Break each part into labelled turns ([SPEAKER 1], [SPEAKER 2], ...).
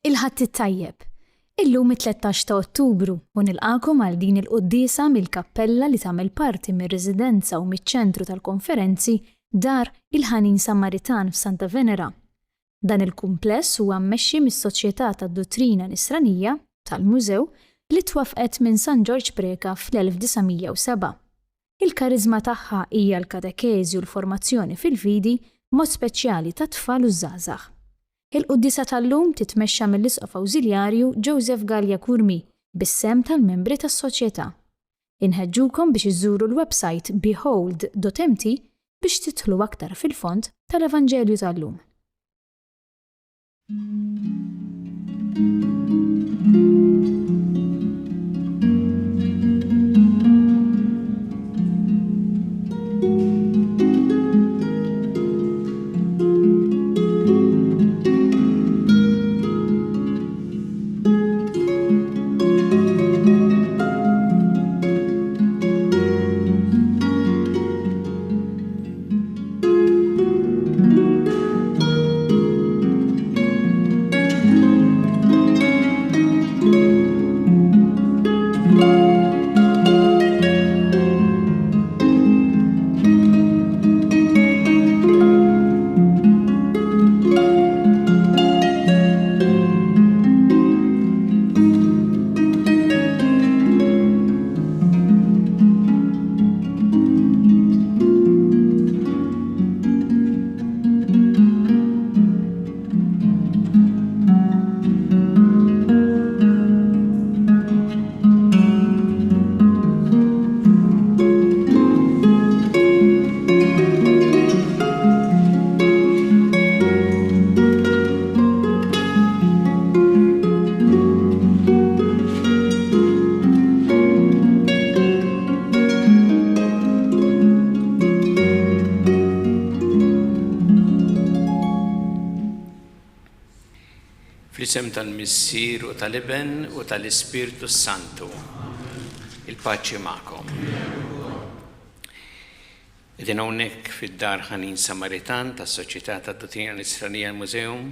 [SPEAKER 1] Il-ħadd it-tajjeb. Illum it-13 ta' Ottubru u nilqakom għal din il-quddiesa mill-kappella li tagħmel parti mir-residenza u miċ-ċentru tal-konferenzi Dar il-Ħanin Samaritan f'Santa Venera. Dan il-kumpless huwa mmexxi mis-Soċjetà tad-Dottrina Nisranija tal-Mużew li twaffqet minn San George Preka fl-1907. Il-kariżma tagħha hija l-katekeżi u l-formazzjoni fil-fidi mod speċjali ta' tfal u żgħażagħ. Il-quddiesa tal-lum titmexxa mill-Isqof Awżiljarju Joseph Gallia Kurmi bis-sem tal-membri tas-soċjetà. Inħeġġukom biex iżżuru l-website behold.mt biex tidħlu aktar fil-fond tal-Evanġelju tal-lum.
[SPEAKER 2] Fl-isem tal-Missier u tal-Iben u tal-Ispiritu Santu. Il-paċi magħkom. Qegħdin hawnhekk fid-Dar Ħanin Samaritan tas-Soċjetà tad-Dottrina Nisranija l-Mużeum.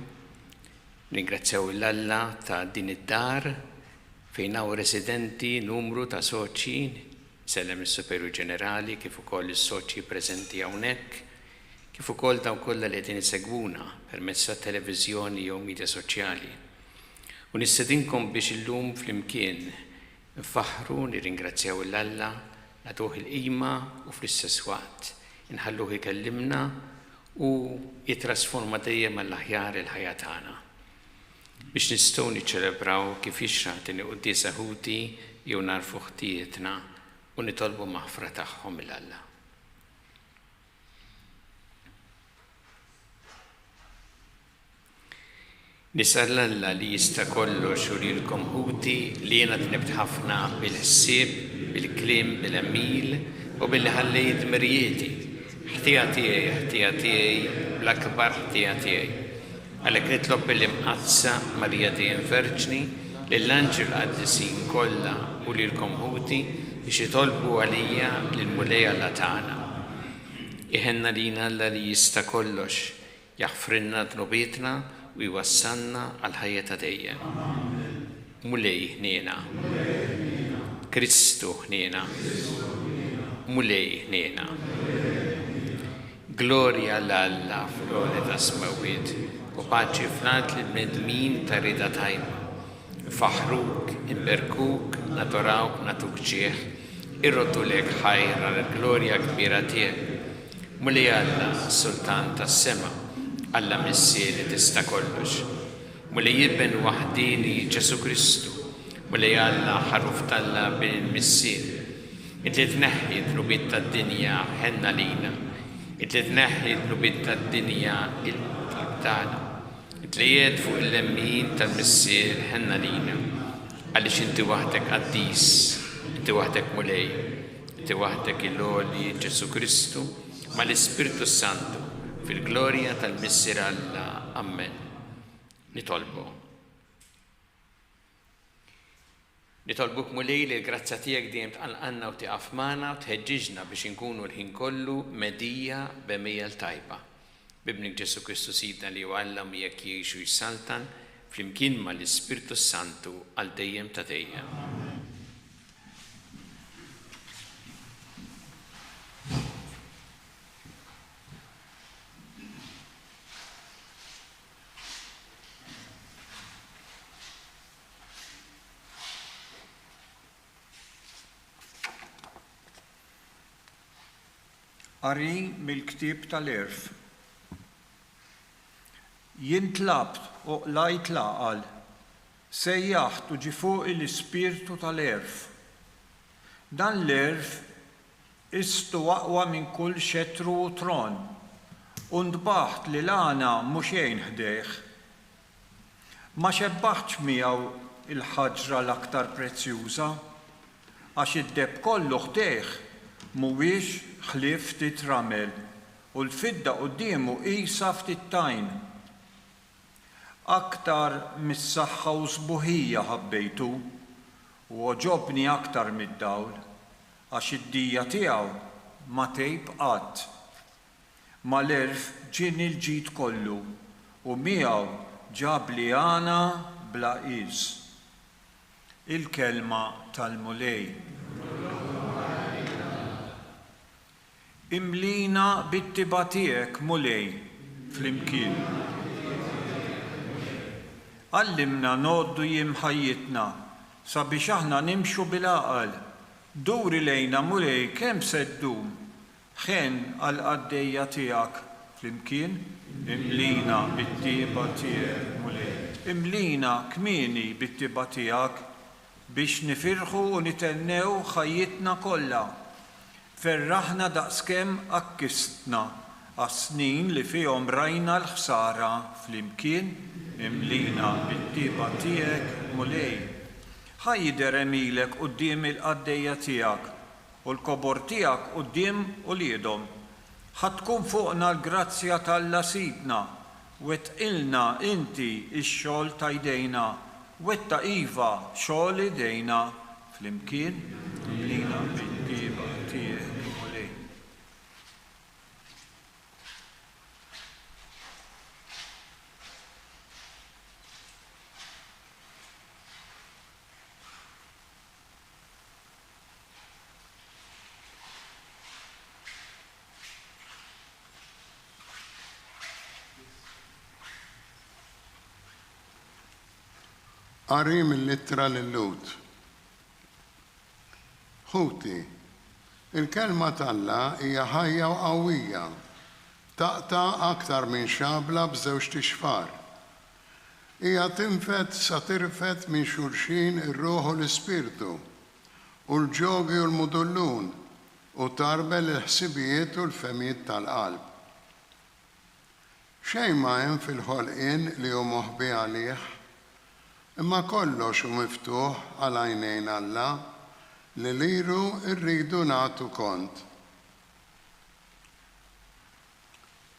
[SPEAKER 2] Ringrazzjaw l-Alla ta' din id-dar fejn hawn residenti numru ta' soċji, sellem is-Superju Ġenerali kif ukoll is-soċji preżenti hawnhekk, kif ukoll dawn kollha li qegħdin isegwuna permezz tat-televiżjoni jew midja soċjali. U nistedinkom biex illum flimkien nfaħru nirringrazzjaw l-Alla, nagħtuh il-qima u fl-istess waqt inħalluh ikellimna u jitrasforma dejjem għall-aħjar il-ħajja tagħna. Biex nistgħu niċċelebraw kif jixraq din il-quddiesa ħuti jew narfu ħtietna u nitolbu maħfra tagħhom mill-Alla. Nis'al l-Alla li jista' kollox u lilkom ħuti li jiena tnibt ħafna bil-ħsieb, bil-kliem, bil-għamil u billi ħallejt mirjieti. Ħtija tiegħi, bl-akbar ħtija tiegħi. Għalhekk nitlob bil-imqazza Marija dejjem Verġni lill-anġel qaddisin kollha u lilkom ħuti biex jitolbu għalija lill-Mulej Alla tagħna. Iħenna lina Alla li jista' kollox jaħfrilna dnubietna u jwassalna għal-ħajja ta' dejjem. Mulej ħniena. Kristu ħniena. Mulej ħniena. Glorja l-Alla fl-għoli ta' smawiet u paċi fl-art l-medmin ta' rida tajba. Faħruk, imberkuk, nadorawk, natuk ġieħ, irrotu lek ħajra l-glorja kbira tiegħek. Mulej Alla, Sultan tas-sema, Alla Missier li tista' kollox. Mulej jibben waħdini Ġesu Kristu, mulej Alla ħaruf talla bil il-Missier. Inti tneħħi dnubiet tad-dinja ħenna lina. Inti tneħħi dnubiet tad-dinja il-qalb tagħna. Inti jied fuq il-lemmin tal-Missier ħenna lina. Għaliex inti waħdek qaddis, inti waħdek mulej, inti waħdek il-għoli Ġesu Kristu mal-Ispiritu Santu fil-glorja tal-Missier Alla. Amen. Nitolbu. Nitolbuk mulej li l-grazza tiegħek dejjem tqalqanna u tieqaf magħna u tħeġġiġna biex inkunu l-ħin kollu medija b'mejjel tajba. Bibnik Ġesu Kristu Sidna li huwa Alla miegħek jgħixu jsaltan flimkien mal-Ispirtu Santu għal dejjem ta' dejjem.
[SPEAKER 3] Qari mill-Ktieb tal-Erf. Jien tlabt u qlajt laqal, sejjaħt u ġi fuq l-Ispirtu tal-Erf. Dan l-erf istu aqwa minn kull xettru u tron, u ndbaħt li l-għana muxejn ħdejh. Ma xebbaħtx miegħu il-ħaġra l-aktar prezzjuża, għax id-deb kollu ħdejh mhuwiex ħlief ftit ramel u l-fidda qudiemu qisha ftit tajn. Aktar mis-saħħa u sbuħija ħabbejtu u oġobni aktar mid-dawl għax id-dija tiegħu ma tgħib qatt. Ma l-erf ġien il-ġid kollu u miegħu ġab li għana bla qis. Il-kelma tal-mulej. Imlina bit-tiba tiegħek mulej flimkien. Għallimna noddu jiem ħajjitna sabiex aħna nimxu bil-aqal. Duri lejna mulej kemm se ddum ħen għal qaddejja tiegħek flimkien. Imlina bit-tiba tiegħek mulej. Imlina kmieni bit-tiba tiegħek biex nifirħu u nitennew ħajjitna kollha. Ferraħna daqskemm akkistna għas-snin li fihom rajna l-ħsara flimkien. Imlina bit-tiba tiegħek mulej. Ħajjider emilek quddiem il-qaddejja tiegħek u l-kobor tiegħek quddiem uliedhom. Ħatkun fuqna l-grazzja tal-Alla sidna, wettqilna inti x-xogħol ta' jdejna, wetta iva xogħol idejna flimkien. Imlina bit-tiba tiegħek.
[SPEAKER 4] Qari mill-ittra lill-Lut. Ħuti, il-kelma tal-Alla hija ħajja u qawwija, taqta' aktar minn xabla b'żewġ tixfar. Hija tinfed sa tirfed minn xulxin ir-Ruħ u l-Ispirtu, u l-ġogi u l-mudullun, u tarbel il-ħsibijiet u l-femijiet tal-qalb. Xejn ma hemm fil-ħolqien li hu moħbi għalih, imma kollox hu miftuħ għal għajnejn Alla li liru rridu nagħtu kont.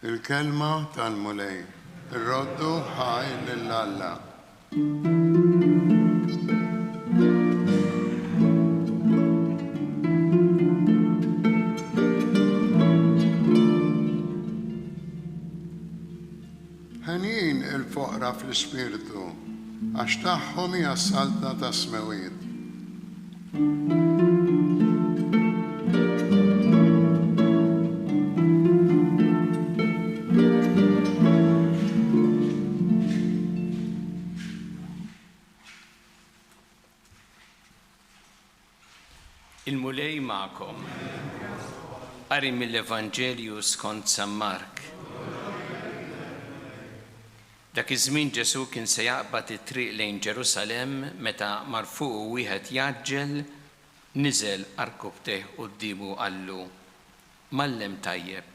[SPEAKER 4] Il-kelma tal-mulej, irroddu ħaj lill-Alla. Ħenjin il-foqra fl-ispirtu, għax tagħhom hija s-saltna ta' smewiet.
[SPEAKER 2] Il-mulej magħkom. Qari mill-Evanġelju skont San Mark. Dak iż-żmien Ġesu kien se jaqbad it-triq lejn Ġerusalemm meta marfuq wieħed jaġġel niżel arkubteh qudiemu qallu: Mallem tajjeb,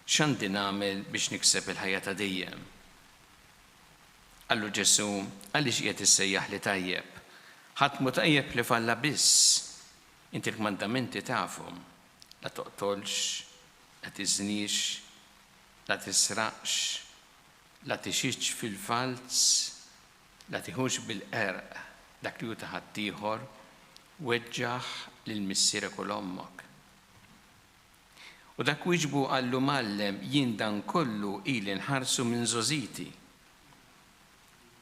[SPEAKER 2] x'għandi nagħmel biex nikseb il-ħajja ta' dejjem? Qallu Ġesu: għaliex qiegħed issejjaħ li tajjeb? Ħadd mu tajjeb li falla biss. Inti l-mandamenti tafhom: la toqtolx, la tiżnix, la tisraqx, la tixixx fil-falz, la tiħux bil-qerq dak li hu ta' ħaddieħor, weġġaħ lill-missierek u l-ommok. U dak wieġbu qallu: Mallem, jien dan kollu ili nħarsu minn żożiti.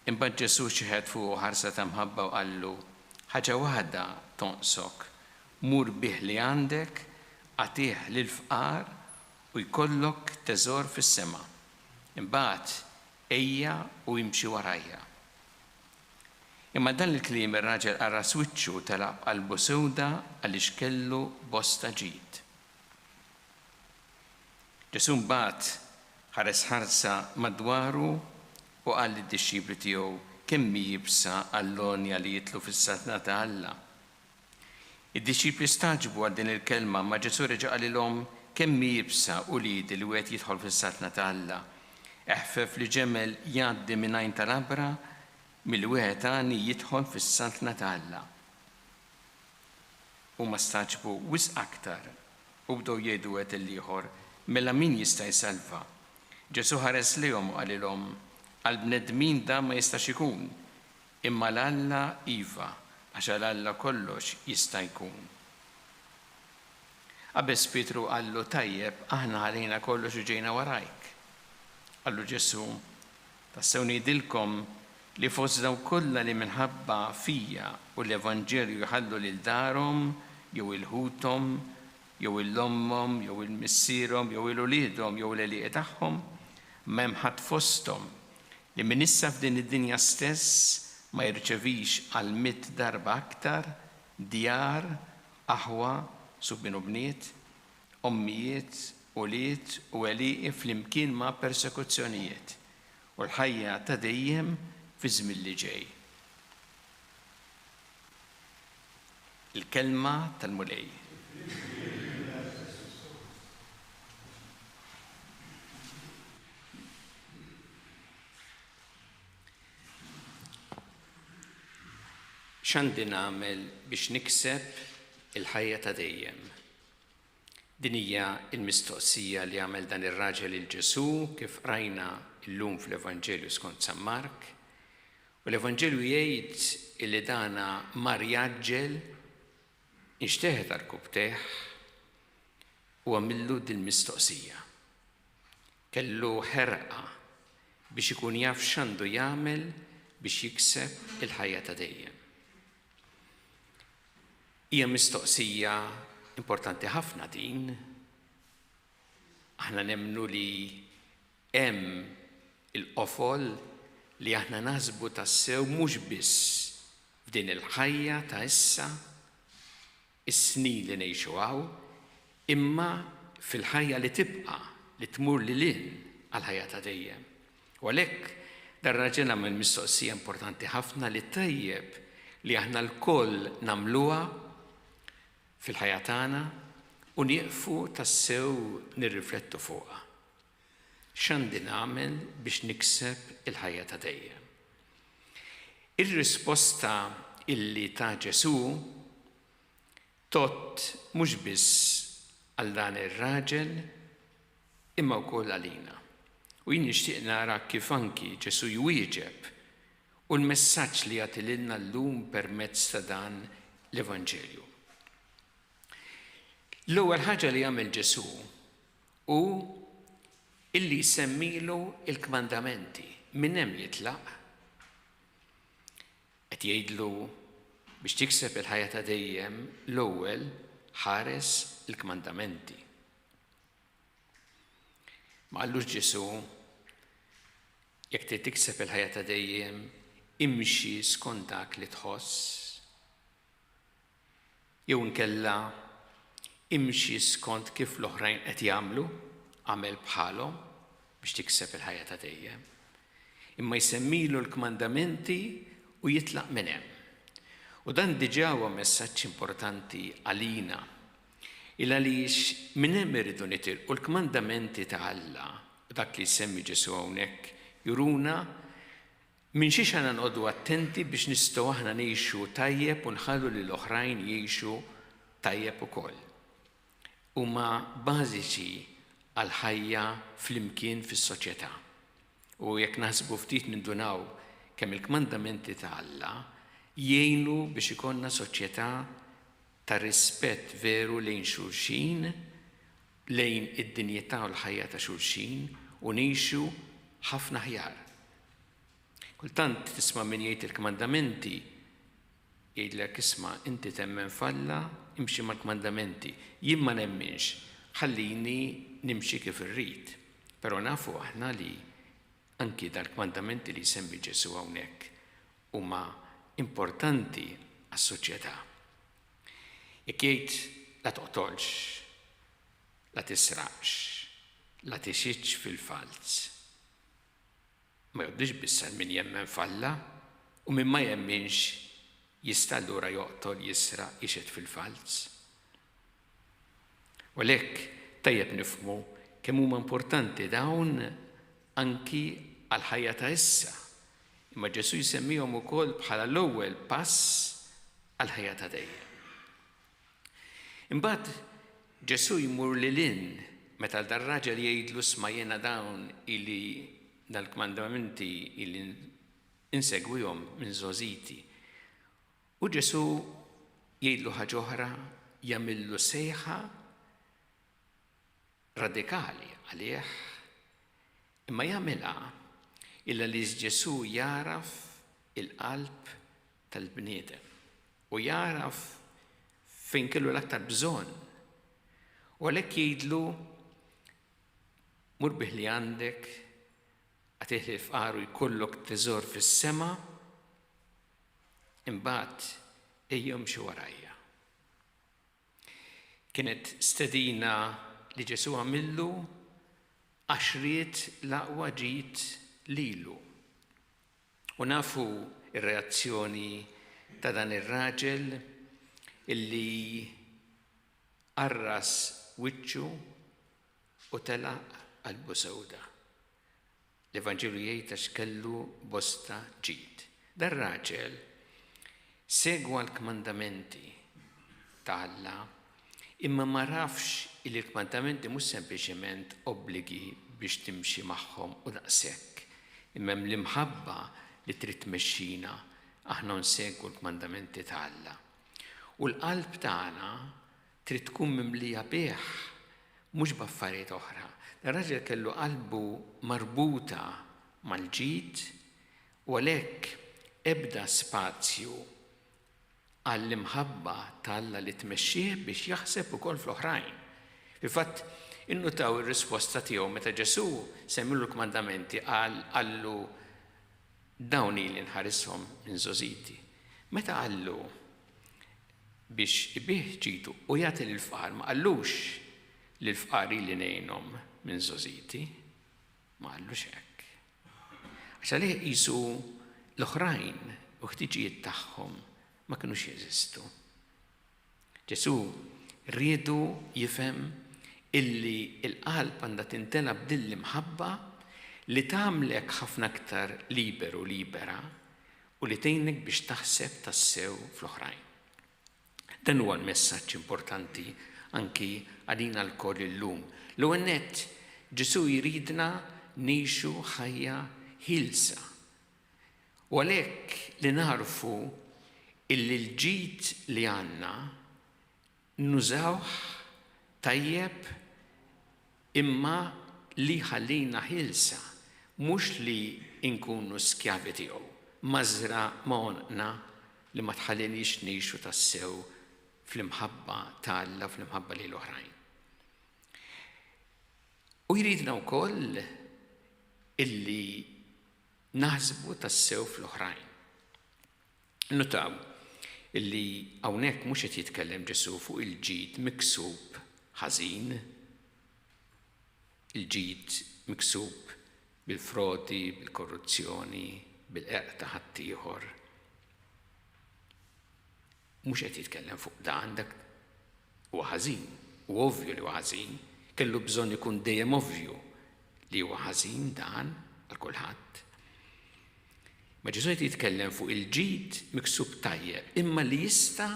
[SPEAKER 2] Imbagħad Ġesu xieħed fuq ħarsa ta' mħabba u qallu ħaġa waħda tonqsok, mur bih li għandek, għatih lil-fqar u jkollok teżor fis-sema. Imbagħad ejja u imxi warajja. Imma dan il-kliem ir-raġel qara swiċċu telaq qalbu sewda għaliex kellu bosta ġid. Ġesu mbagħad ħares ħarsa madwaru u qal lid-dixxipli tiegħu kemm jibsa għall-lonja li jitlu fis-satna ta' Alla. Id-dixxipli staġbu għal din il-kelma ma Ġesu reġa' qalilhom kemm jibsa u liedi li wieħed jidħol fis-satna ta' Alla. Eħfef li ġemel jgħaddi mingħajr tal-abra mill-wieħed għani jidħol fis-satna ta' Alla. Huma staġbu wisq aktar u bdew jgħidu wieħed il-ieħor mela min jista' jsalva. Ġesu ħares lihom u qalilhom għall-bnedmin da ma jistax ikun, imma l-Alla iva, għax għall-Alla kollox jista' jkun. Qabes Pietru qallu tajjeb aħna ħalejna kollox u ġejna warajk. Qallu Ġesu, tassew ngħidilkom li fost daw kollha li minħabba fija u l-Evanġelju jħallu lil darhom, jew il-ħuthom, jew il-ommhom, jew il-missierhom, jew il-uliedhom, jew l-għelieq tagħhom, m'hemm ħadd fosthom li min issa f'din id-dinja stess ma jirċevix għal 100 darba aktar djar, aħwa, subien u bniet, ommijiet, ulied u għelieq flimkien ma' persekuzzjonijiet u l-ħajja ta' dejjem fi żmien li ġej. Il-kelma tal-mulej. X'għandi nagħmel biex nikseb il-ħajja ta' dejjem? Din hija l-mistoqsija li għamel dan ir-raġel il-Ġesu kif rajna llum fl-Evanġelju skont San Mark. U l-Evanġelju jgħid li dana mar jaġġel inxteħed għall-kubteħ u għamillu din mistoqsija. Kellu ħerqa biex ikun jaf x'għandu jagħmel biex jikseb il-ħajja ta' dejjem. Hija mistoqsija importanti ħafna din. Aħna nemmnu li hemm il-qofol li aħna naħsbu tassew mhux biss f'din il-ħajja ta' issa, is-snin li ngħixu hawn, imma fil-ħajja li tibqa' li tmur lilin għall-ħajja ta' dejjem. U għalhekk dar-raġel għamel mistoqsija importanti ħafna li tajjeb li aħna l-koll nagħmluha fil-ħajja tagħna u nieqfu tassew nirriflettu fuqha. X'għandi nagħmel biex nikseb il-ħajja ta' dejjem? Ir-risposta illi ta' Ġesu tot mhux biss għal dan ir-raġel imma wkoll għalina. U jien nixtieq nara kif anki Ġesu jwieġeb u l-messaġġ li jagħti lilna llum permezz ta' dan l-Evanġelju. L-ewwel ħaġa li jagħmel Ġesu hu illi jsemmilu il-kmandamenti. Minn hemm jitlaq qed jgħidlu biex tikseb il-ħajja ta' dejjem l-ewwel ħares il-kmandamenti. Ma qallux Ġesu jekk trid tikseb il-ħajja ta' dejjem imxi skont dak li tħoss jew inkella imxi skont kif l-oħrajn qed jagħmlu, għamel bħalhom biex tikseb il-ħajja ta' dejjem. Imma jsemmilu l-kmandamenti u jitlaq minn hemm. U dan diġà huwa messaġġ importanti għalina. Il għaliex minn hemm irridu nitilqu l-kmandamenti ta' Alla u dak li jsemmi Ġesu hawnhekk juruna minn xi xana nqogħdu attenti biex nistgħu aħna ngħixu tajjeb u nħallu lil oħrajn jgħixu tajjeb ukoll. Huma bażiċi għal ħajja flimkien fis-soċjetà. U jekk naħsbu ftit nindunaw kemm il-kmandamenti ta' Alla jgħinu biex ikollna soċjetà ta' rispett veru lejn xulxin, lejn id-dinjità u l-ħajja ta' xulxin u ngħixu ħafna ħjar. Kultant tisma' min jgħid il-kmandamenti jgħidlek isma' inti temmen falla imxi mal-kmandamenti. Jien ma nemminx, ħallini nimxi kif irrid. Però nafu aħna li anki dal-kmandamenti li jsemmi Ġesu hawnhekk huma importanti għas-soċjetà. Jekk jgħid la toqtolx, la tisraqx, la tixitx fil-falz. Ma jgħoddix bissa min jemmen falla u min ma jemminx jista' allura joqtol, jisraq, jixed fil-falz. U għalhekk tajjeb nifhmu kemm huma importanti dawn anki għal ħajja ta' issa. Imma Ġesu jsemmihom ukoll bħala l-ewwel pass għal ħajja ta' dejjem. Imbagħad Ġesu jmur lilin meta dar-raġel jgħidlu isma' jiena dawn illi dal-kmandamenti illi insegwihom minn żożiti. U Ġesu jgħidlu ħaġa oħra, jagħmillu sejħa radikali għalih, imma jagħmilha illa li Ġesu jaraf il-qalb tal-bniedem u jaraf fejn kellu l-aktar bżonn. U għalhekk jgħidlu mur bih li għandek għatih li fqaru jkollok teżor fis-sema, imbagħad ejja mxi warajja. Kienet stedina li Ġesu għamillu għax ried l-aqwa ġid lilu. U nafu ir-reazzjoni ta' dan ir-raġel illi arras wiċċu u telaq qalbu sewda. L-Evanġelu jgħid għax kellu bosta ġid. Dan raġel segwa l-kmandamenti ta' Alla, imma ma rafx li l-kmandamenti mhux sempliċement obbligi biex timxi magħhom u daqshekk. Imma hemm l-imħabba li trid tmexxina aħna nsegwu l-kmandamenti ta' Alla. U l-qalb tagħna trid tkun mimlija bih, mhux b'affarijiet oħra. Ir-raġel kellu qalbu marbuta mal-ġid u għalhekk ebda spazju għall-imħabba ta' Alla li tmexxih biex jaħseb ukoll fl-oħrajn. Fil-fatt, innutaw ir-risposta tiegħu meta Ġesu semmilu l-kmandamenti qallu dawn li nħarishom minn żożiti. Meta qallu biex ibih ġitu u jagħti lill-fqar ma qallux lill-fqar li ngħinhom minn żożiti, ma qallux hekk. Għax għalih qisu l-oħrajn u ħtiġijiet tagħhom ma kinux jeżistu. Ġesu riedu jifhem illi l-qalb għandha tintela b'din l-imħabba li tagħmlek ħafna aktar liberu libera u li tgħinek biex taħseb tassew fl-oħrajn. Dan huwa l-messaġġ importanti anki għalina l-koll illum. L-ewwel nett Ġesu jridna ngħixu ħajja ħilsa. U għalhekk li narfu illi l-ġid li għandna nużawh tajjeb imma li ħallina ħilsa, mhux li nkunu skjavi tiegħu, mażra monqna li ma tħallinix ngħixu tassew fl-imħabba ta' Alla fl-imħabba lil oħrajn. U jridna wkoll illi naħsbu tassew fl-oħrajn. Notaw illi hawnhekk mhux qed jitkellem Ġesu fuq il-ġid miksub ħażin, il-ġid miksub bil-frodi, bil-korruzzjoni, bil-qerq ta' ħaddieħor. Mhux qed jitkellem fuq dan, dak huwa ħażin, u ovvju li huwa ħażin, kellu bżonn ikun dejjem ovvju li huwa ħażin dan għal kulħadd. Ma Ġesu qed jitkellem fuq il-ġid miksub tajjeb, imma li jista'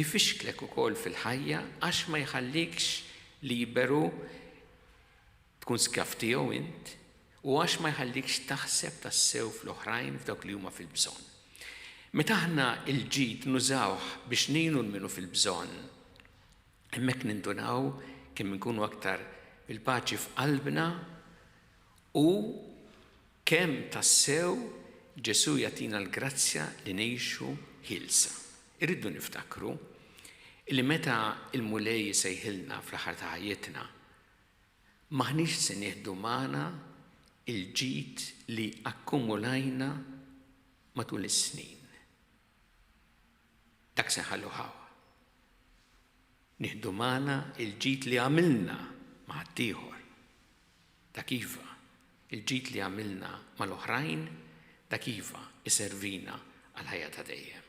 [SPEAKER 2] ifixklek ukoll fil-ħajja għax ma jħallikx liberu tkun skjaf tiegħu int u għax ma jħallikx taħseb tassew fl-oħrajn f'dawk li huma fil-bżonn. Meta aħna l-ġid nużawh biex ngħinu minnu fil-bżonn, hemmhekk nindunaw kemm inkunu aktar bil-paċi f'qalbna u kemm tassew Ġesu jatina l-grazzja li ngħixu ħilsa. Irridu niftakru li meta il-mulej sejħilna fl-aħħar ta' ħajjitna maħniex se nieħdu magħna il-ġid li akkumulajna matul is-snin. Dak se nħallu ħawa. Nieħdu magħna il-ġid li għamilna ma' ħaddieħor. Dak iva, il-ġid li għamilna mal-oħrajn, dak iva iservina għal ħajja ta' dejjem.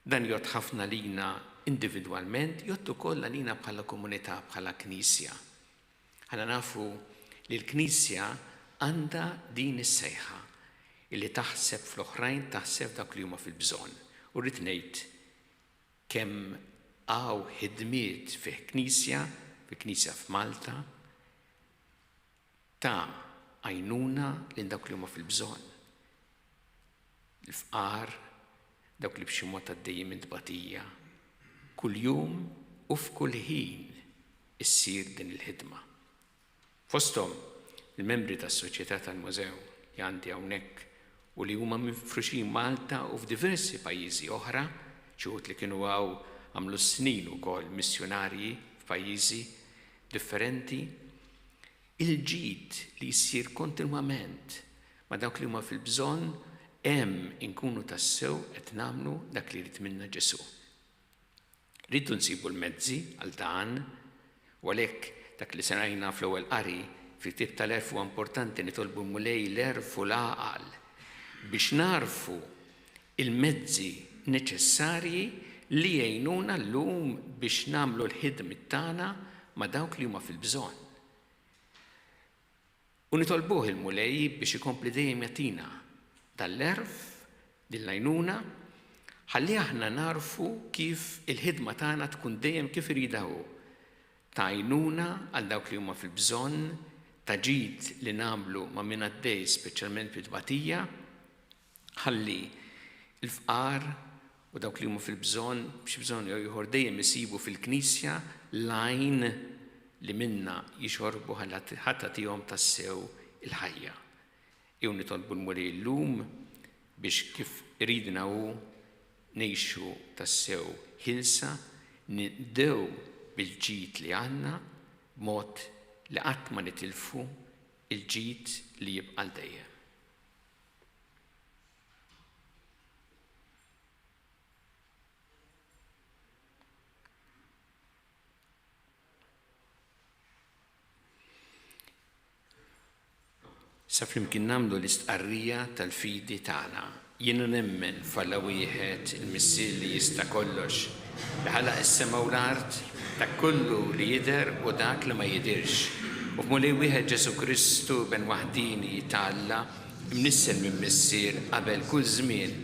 [SPEAKER 2] Dan jgħod ħafna lina individwalment, jgħod ukoll lina bħala komunità, bħala knisja. Ħana nafu li l-knisja għandha din is-sejħa illi taħseb fl-oħrajn, taħseb dak li huma fil-bżonn. U rrid ngħid kemm għaw ħidmiet fi knisja f'Malta, ta' għajnuna lil dawk li huma fil-bżonn. Il-fqar, dawk li b'xi mod għaddejjin minn tbatija. Kuljum u f'kull ħin issir din il-ħidma. Fosthom il-membri tas-Soċjetà tal-Mużew li għandi hawnhekk u li huma mifruxin Malta u f'diversi pajjiżi oħra, xi wħud li kienu għamlu snin ukoll missjonarji f'pajjiżi differenti, il-ġid li jsir kontinwament ma' dawk li huma fil-bżonn hemm inkunu tassew qed nagħmlu dak li rid minna Ġesu. Rridu nsibu l-mezzi għal dan u għalhekk dak li senajna fl-ewwel qari fit-tib tal-erf huwa importanti nitolbu mulej l-erf u l-għaqal biex narfu il-mezzi neċessarji li jgħinuna llum biex nagħmlu l-ħidm tagħna ma' dawk li huma fil-bżonn. U nitolbuh il-mulej biex ikompli dejjem jagħtina dal-erf, dil-għajnuna, ħalli aħna narfu kif il-ħidma tagħna tkun dejjem kif irida hu. Ta' għajnuna għal dawk li huma fil-bżonn, ta' ġid li nagħmlu ma' min għaddej speċjalment fit-tbatija, ħalli il-fqar u dawk li huma fil-bżonn b'xi bżonn jew ieħor dejjem isibu fil-Knisja l-għajn li minna jixorbu ħatta tihom tassew il-ħajja. Jew nitolbu l-mulej llum biex kif iridna hu ngħixu tassew ħilsa, nibdew bil-ġid li għandna b'mod li qatt ma nitilfu il-ġid li jibqa' dejjem. Sa flimkien nagħmlu l-istqarrija tal-fidi tagħna. Jiena nemmen f'Alla wieħed il-Missier li jista' kollox li ħalaq is-sema u l-art dak kollu li jidher u dak li ma jidirx. U f'mulej wieħed Ġesu Kristu ben waħdini ta' Alla imnissel minn Missier qabel kull żmien.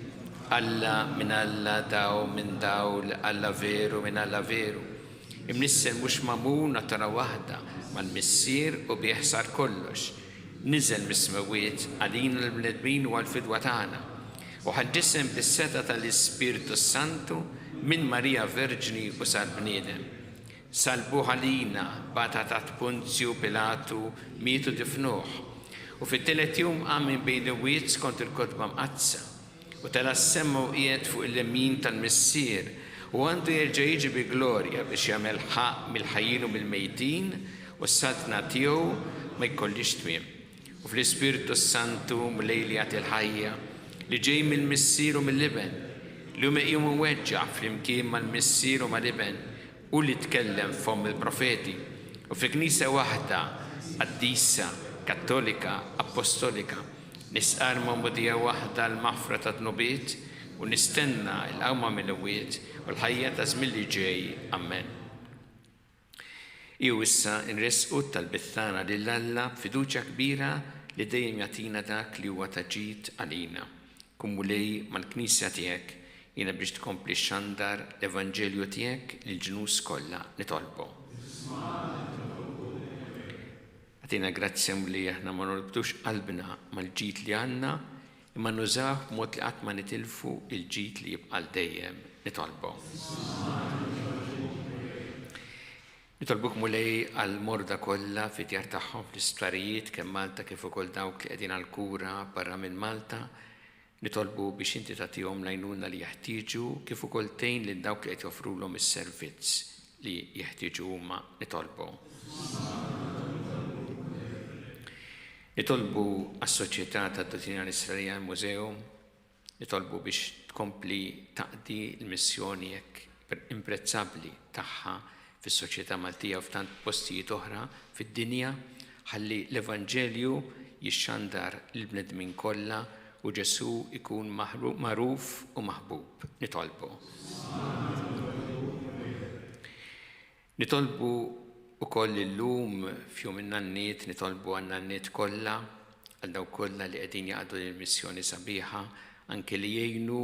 [SPEAKER 2] Alla minn Alla, daw minn dawl, Alla veru minn Alla veru. Imnissel mhux magħmul natura waħda mal-Missier u bieħsar kollox. Niżel mis-smawiet għalina l-bnedmin u għal-fidwa tagħna u ħaġġisem bis-seta tal-Ispiritu Santu minn Marija Verġni u sar bniedem. Salbuh għalina bata taħt Punzju Pilatu mietu difnuh u fit-tielet jum qam minn bejn il-wiet skont il-kotba mqazza u telassemmu qiegħed fuq il-lemin tal-Missier u għandu jerġa' jiġi bi glorja biex jagħmel ħaq mill-ħajjin u mill-mejtin u s-saltna tiegħu ma jkollix tmiem. U fl-Ispiritu Santu mulej li jagħti l-ħajja li ġej mill-Missier u mill-Liben li hu meqjum weġġa' flimkien mal-Missier u mal-Liben u li tkellem f'hom il-profeti u fi Knisja waħda qaddisa, kattolika, apostolika nisqar mawmudija waħda l-maħfra ta' tnubiet u nistenna l-qawma mill-imwiet u l-ħajja ta' żmien li ġej. Amen. Jew issa nresqu tal-bittana lil Alla b'fiduċja kbira li dejjem jagħtina dak li huwa ta' ġid għalina. Kun mulej mal-Knisja tiegħek jiena biex tkompli xandar l-Evanġelju tiegħek lill-ġnus kollha nitolbu. Għatina grazzja li aħna ma norbtux qalbna mal-ġid li għandna imma nużaw b'mod li qatt ma nitilfu il-ġid li jibqa' dejjem nitolbu. Nitolbuk mulej għal-morda kollha fi djar tagħhom fl-isptarijiet kemm Malta kif ukoll dawk li qegħdin għall-kura barra minn Malta. Nitolbu biex inti tagħtihom l-għajnuna li jeħtieġu kif ukoll tgħin lil dawk li qed joffrulhom is-servizz li jeħtieġu huma nitolbu. Nitolbu għas-Soċjetà tad-Dottrina Nisrarija Mużeum, nitolbu biex tkompli taqdi l-missjoni jekk imprezzabbli tagħha fis-soċjetà Maltija u f'tant postijiet oħra fid-dinja ħalli l-Evanġelju jixxandar l-bnedmin kollha u Ġesu ikun magħruf u maħbub. Nitolbu. Nitolbu ukoll illum f'jum in-nanniet, nitolbu għan-nanniet kollha għal dawk kollha li qegħdin jaqgħdu lill-missjoni sabiħa anke li jgħinu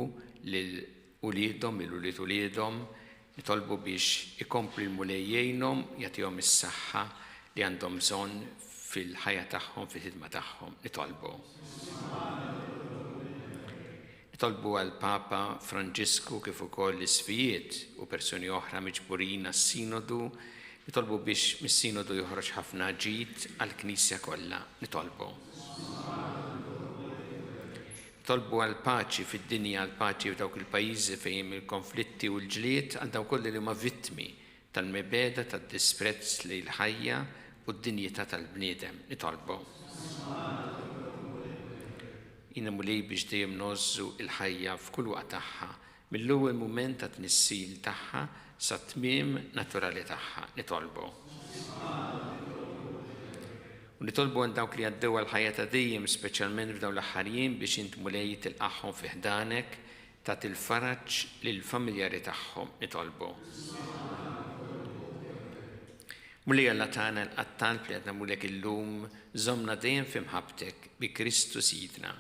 [SPEAKER 2] lil uliedhom, il-ulied uliedhom. Nitolbu biex ikompli l-mulej jgħinhom jagħtihom is-saħħa li għandhom bżonn fil-ħajja tagħhom, fil-ħidma tagħhom. Nitolbu. Nitolbu għall-Papa Franġisku kif ukoll l-isfijiet u persuni oħra miġburin għas-Sinodu. Nitolbu biex mis-Sinodu joħroġ ħafna ġid għall-Knisja kollha. Nitolbu. Tolbu għal-paċi fid-dinja, għal-paċi f'dawk il-pajjiżi fejn il-konflitti u l-ġlied għal dawk kolli li huma vittmi tal-mebeda tad-disprezz lejn il-ħajja u d-dinjità tal-bniedem. Nitolbu. Jiena mulej biex dejjem nozzu il-ħajja f'kull waqt tagħha mill-ewwel mument ta' tnissil tagħha sa tmiem naturali tagħha. Nitolbu. Nitolbu għal dawk li għaddew għal-ħajja ta' dejjem, speċjalment f'dawn l-aħħarjien biex int mulej tilqaħħom fi ħdanek ta' il-faraġġ lill-familjari tagħhom. Nitolbu. Mulej Alla tagħna l-qattant li qed nagħmulek illum żommna dejjem fi mħabbtek bi Kristu Sidna.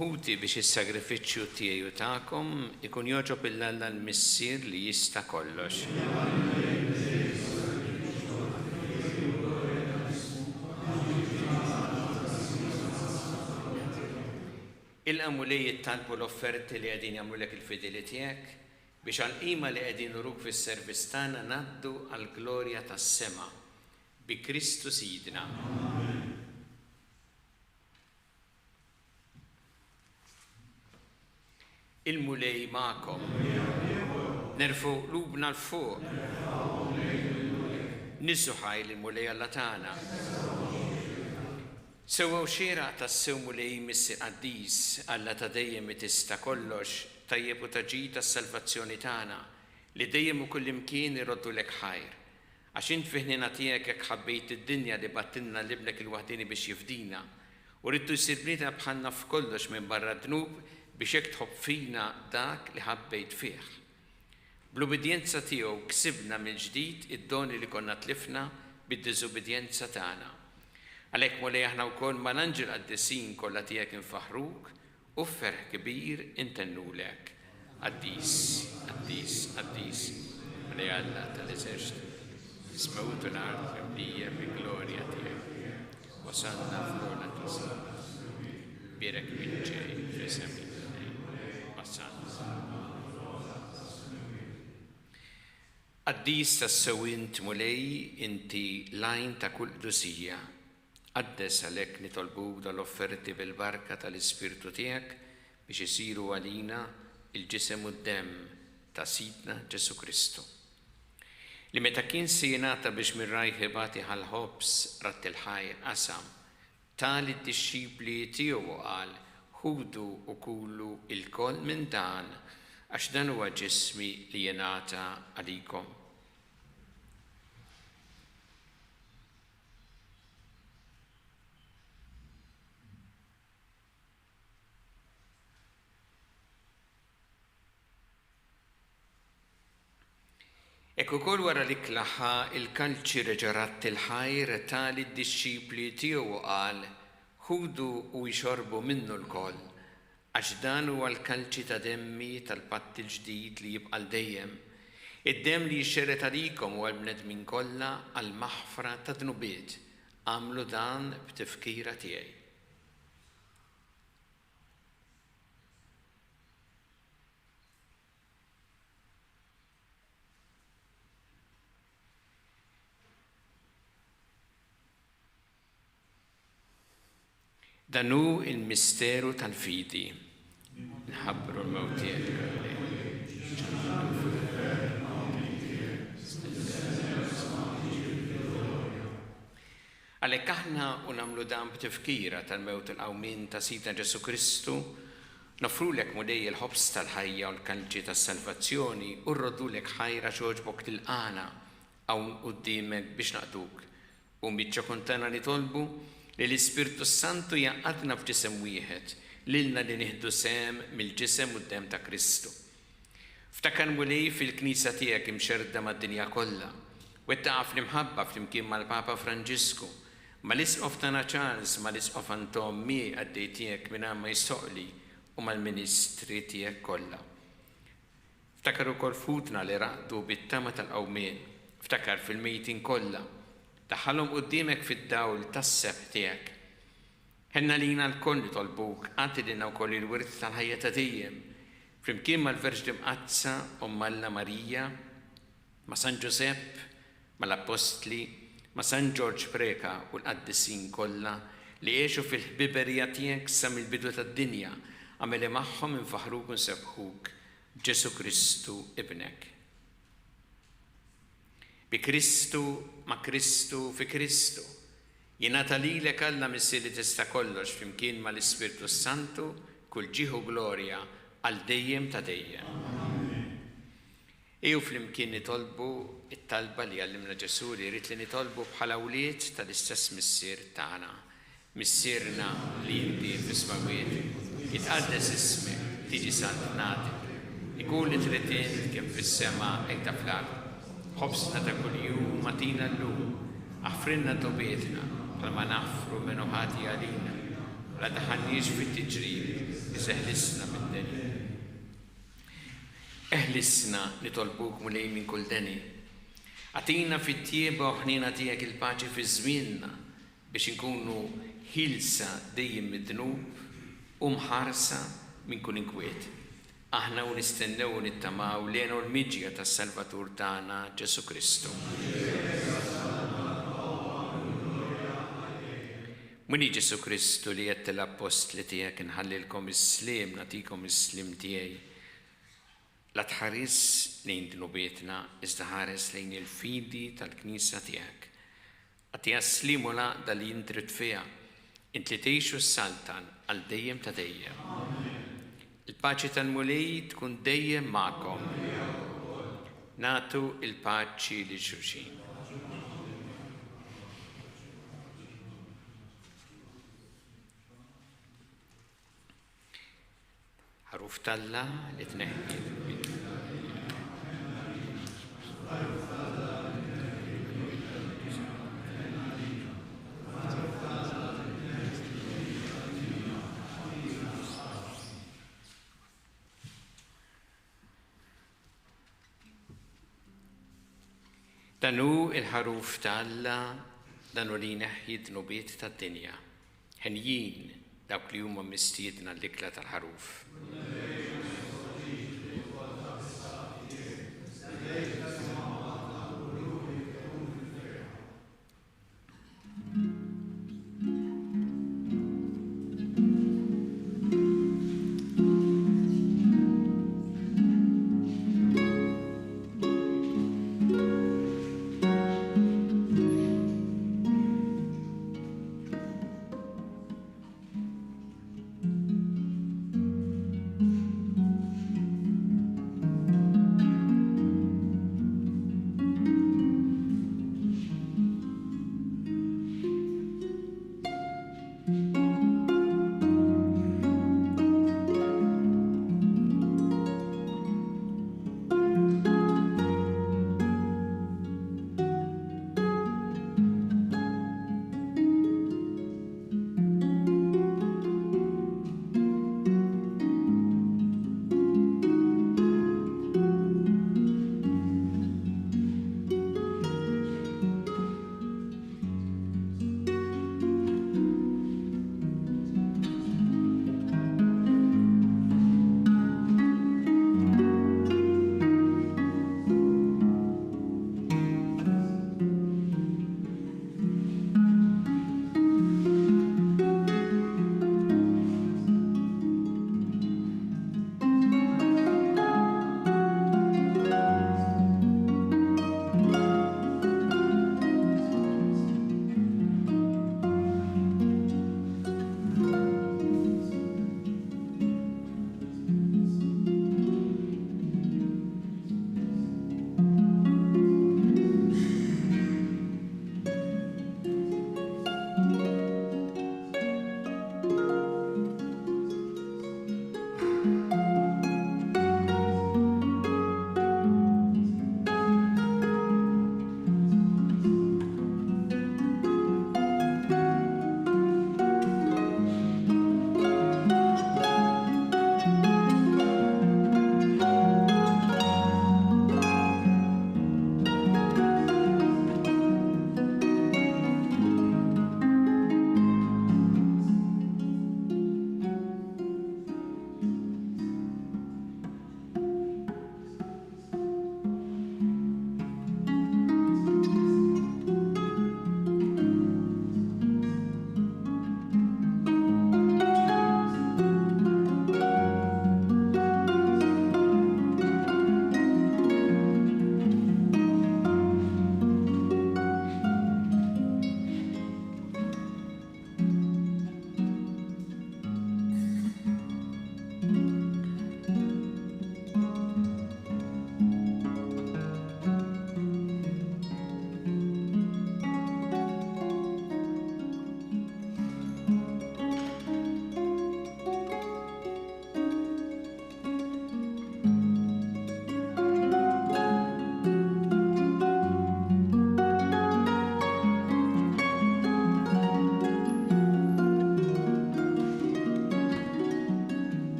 [SPEAKER 2] Ħuti biex is-sagrifiċċju tiegħi u tagħkom ikun jogħġob il-Alla l-Missier li jista' kollox. Il-qamulej jittalbu l-offerti li qegħdin jagħmlulek il-fideli tiegħek biex għall-qima li qegħdin uruk fis-servizz tagħna ngħaddu għall-glorja tas-sema bi Kristu Sidna. Il-mulej ma'kom. Nerfu lubna l-fuq. Nissu ħajl il-mulej Alla tagħna. Sewwew xieraq tas-sew mulej missi qaddis Alla ta' dejjem tista' kollox tajjeb u taġid tas-salvazzjoni tagħna li dejjem u kull imkien iroddulek ħajr. Għax int fi ħnina tiegħek hekk ħabbejt id-dinja li battilna libnek il-waħdini biex jifdina u ridtu jsir bniedem bħalna f'kollox minn barra dnub biex hekk tħobb fina dak li ħabbejt fih. Bl-ubidjenza tiegħu ksibna mill-ġdid id-doni li konna tlifna bid-diżubidjenza tagħna. Għalhekk mulej aħna wkoll ma l-anġel qaddisin kollha tiegħek infaħruk u ferħ kbir intennulek. Qaddis, qaddis, qaddis. Mulej Alla tal-eżerċitu. Ismewtu l-art mimlija bi glorja tiegħek. Wasalna f'lorna tisma. بيرك من جاي في سمين قديس السوينت مولاي انتي لاين تا كل دوسية قدس عليك نطلبوك دال-offerti بالبركة tal-Ispirtu tiegħek biex isiru għalina il-ġisem u d-dem ta' Sidna Ġesu Kristu. Li meta kien sjenata biex mir-rajħibati ħal-ħobs rat il-ħajr qasam tali d-disċipli tiegħu qal ħudu u kulu il-koll minn dan għax dan huwa ġismi li jingħata għalikom. Ekku kol wara li klaħħa il-kalċi reġarat il-ħajr tali d-disċipli tiegħu qal ħudu u jxorbu minnu l-koll għax dan huwa l-kalċi ta' demmi tal-patt il-ġdid li jibqa' dejjem. Id-dem li jxerret għalikom u għal-bnedmin kollha għal-maħfra ta' dnubiet għamlu dan b'tifkira tiegħi. Danu il-misteru tal-fidi. Nħabbru l-mewtiet. Għalhekk aħna u nagħmlu dan b'tifkira tal-mewt il-qawmin ta' Sidna Ġesu Kristu, nofrulek mudej il-ħobs tal-ħajja u l-kalċi tas-salvazzjoni u rrodulek ħajra xogħġbok tilqana hawn quddiemek biex naqduk. U miċċa kontana nitolbu li l-Ispirtu Santu jaqadna f'ġisem wieħed, lilna li nieħdu sem mill-ġisem u d-dem ta' Kristu. Ftakar mulej fil-Knisja tiegħek imxerda mad-dinja kollha, wettaqa fl-imħabba flimkien mal-Papa Franġisku, mal-Isqof tagħna Charles, mal-Isqof Antommi għaddej tiegħek minn ma jisoqli u mal-Ministri tiegħek kollha. Ftakar ukoll futna li raqdu bit-tama tal-qawmien, ftakar fil-mejtin kollha. Daħħalhom quddiemek fid-dawl tas-seb tiegħek. Ħenna lina l-koll nitolbuk għati lina wkoll il-wirt tal-ħajja ta' dejjem. Flimkien mal-Verġ Mqazza Omm Alla Marija, ma' San Ġusepp, mal-Apostli, ma' San George Preka u l-qaddisin kollha li jgħixu fil-ħbiberija tiegħek sa mill-bidu tad-dinja għameli magħhom infaħruk u nsebħuk b'Ġesu Kristu ibnek. Bi Kristu, ma' Kristu, fi Kristu. Jingħata lilek Alla missieri tista' kollox flimkien mal-Ispirtu Santu kull ġieħu glorja għal dejjem ta' dejjem. Ejju flimkien nitolbu it-talba li għallimna Ġesu li jrid li nitolbu bħala wlied tal-istess missier tagħna. Missierna li inti fis-smawiet, jitqaddes ismek, tiġi santnatik, ikun li trid kemm fis-sema hekk ta' fl-ard. ħobsna ta' kuljum matina llum, aħfrinna tobietna, bħalma naħfru minnu ħati għalina, la taħannix fit-tiġrib, iżeħlisna mid-deni. Eħlisna nitolbuk mulej minn kull deni. Għatina fit-tieba u ħnina tiegħek il-paċi fi żmienna biex inkunu ħilsa dejjem mid-dnub u mħarsa minn kull inkwiet. Aħna u nistennew u nittamaw lejn l-miġja tas-Salvatur tagħna Ġesu Kristu. Muni Ġesu Kristu li qed l-apostli tiegħek inħallilkom is-sliem nagħtikom is-sliem tiegħi. La tħares lejn dnubietna iżda ħares lejn il-fidi tal-Knisja tiegħek. Għatija s-slim u laqda li jintrid fiha, int li tgħixu s-saltan għal dejjem ta' dejjem. Il-paċi tal-mulej tkun dejjem magħkom. Nagħtu il-paċi li xulxin. Ħaruf tal-Alla li tneħħi. Danu il-ħaruf ta' Alla, danu li neħħi dnubiet tad-dinja. Ħenjin dawk li huma mistiedna l-ikla tal-ħaruf.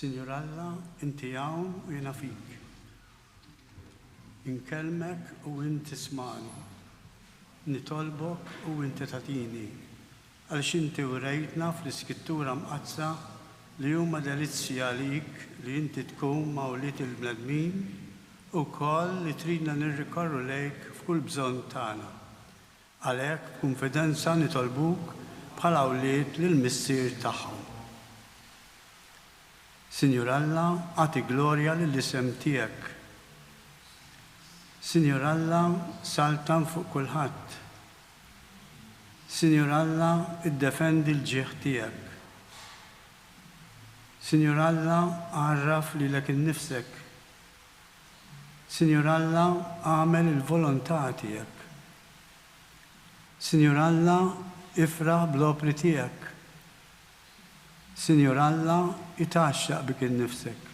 [SPEAKER 5] Sinjur Alla, inti hawn u jiena fik. Inkellmek u inti smani. Nitolbok u inti tatini. Għaliex inti urejtna fl-iskrittura mqazza li huma delizzja għalik li inti tkun mawlit il-bnedmin u koll li tridna nirrikorru lejk f'kull bżonn tagħna. Għalhekk b'kunfidenza nitolbuk bħala awliet lill-missier tagħhom. Sinjur Alla, għati glorja lill-isem tiegħek. Sinjur Alla, saltan fuq kulħadd. Sinjur Alla, iddefendi l-ġieħ tiegħek. Sinjur Alla, għarraf lilek innifsek. Sinjur Alla, għamel il-volontà tiegħek. Sinjur Alla, ifraħ bl-opri tiegħek. Sinjur Alla, itaxxaq bik innifsek.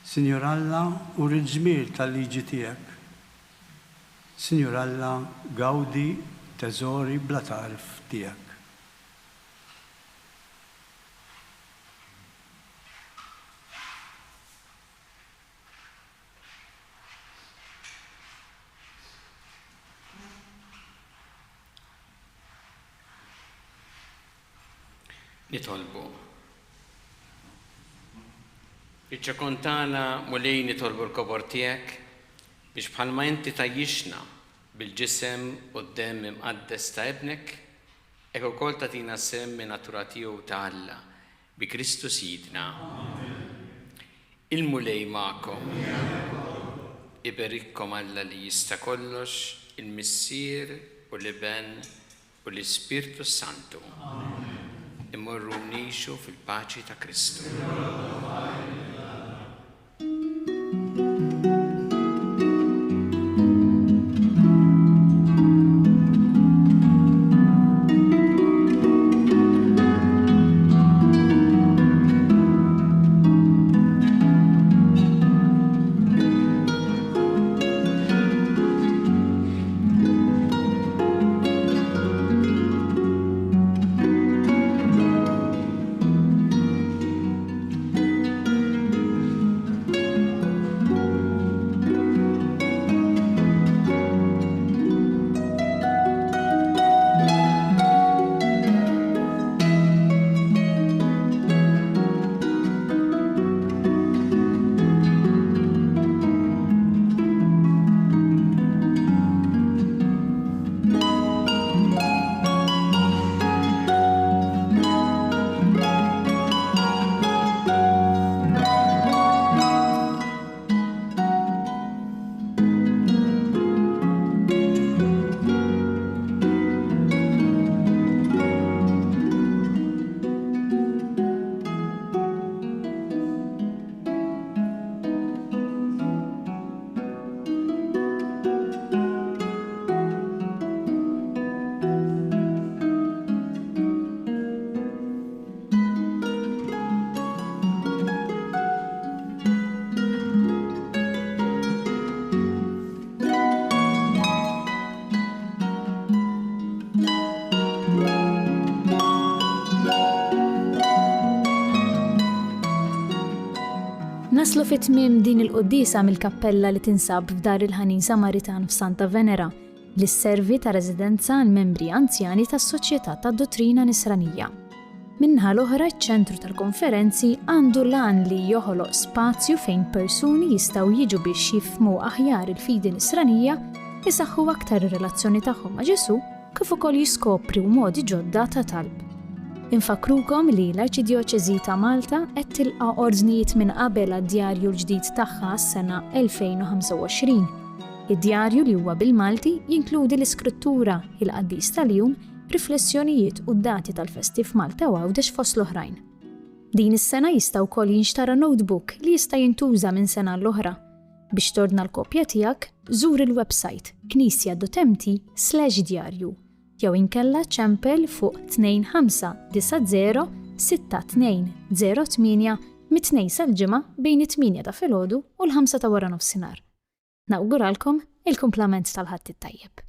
[SPEAKER 5] Sinjur Alla, uri l-ġmiel tal-liġi tiegħek. Sinjur Alla, gawdi teżori bla tarif tiegħek.
[SPEAKER 2] Nitolbu. Iċċakontana mulej nitolbu l-kobor tiegħek biex bħalma inti tajjixna bil-ġisem u d-dem imqaddes ta' ibnek, hekk ukoll tagħtina semmi natura tiegħu ta' Alla bi Kristu Sidna. Il-mulej magħkom. Iberikkom Alla li jista' kollox, il-Missier u l-Iben u l-Ispirtu Santu. Immorru nixu fil-paċi ta' Kristu.
[SPEAKER 1] Naslu fit-tmiem din il-qoddisa mill-kappella li tinsab f'Dar il-Ħanin Samaritan f'Santa Venera li sservi ta' residenza għal membri anzjani tas-Soċjetà tad-Dottrina Nisranija. Minnaħa l-oħra ċ-ċentru tal-konferenzi għandu lan li joħoloq spazju fejn persuni jistgħu jiġu biex jifhmu aħjar il-fidi nisranija, isaħħu aktar ir-relazzjoni tagħhom ma' Ġesu kif ukoll jiskopru modi ġodda ta' talb. Infakrukom li l-Arċidjoċeżi ta' Malta qed tilqa' ordnijiet minn qabel għad-djarju l-ġdid tagħha s-sena 2025. Id-djarju li huwa bil-Malti jinkludi l-iskrittura, il-qaddis tal-jum, riflessjonijiet u d-dati tal-Festiv Malta u Għawdex fost l-oħrajn. Din is-sena jista' wkoll jinxtara notebook li jista' jintuża minn sena l-oħra. Biex tordna l-kopja tiegħek, żur il-website knisja.mti/djarju jew inkella ċempel fuq 2590 6208 mit-2 sal-ġimgħa bejn it-8 ta' filgħodu u l-5 ta' wara nofsinhar. Nawguralkom il-kumplament tal-ħadd it-tajjeb.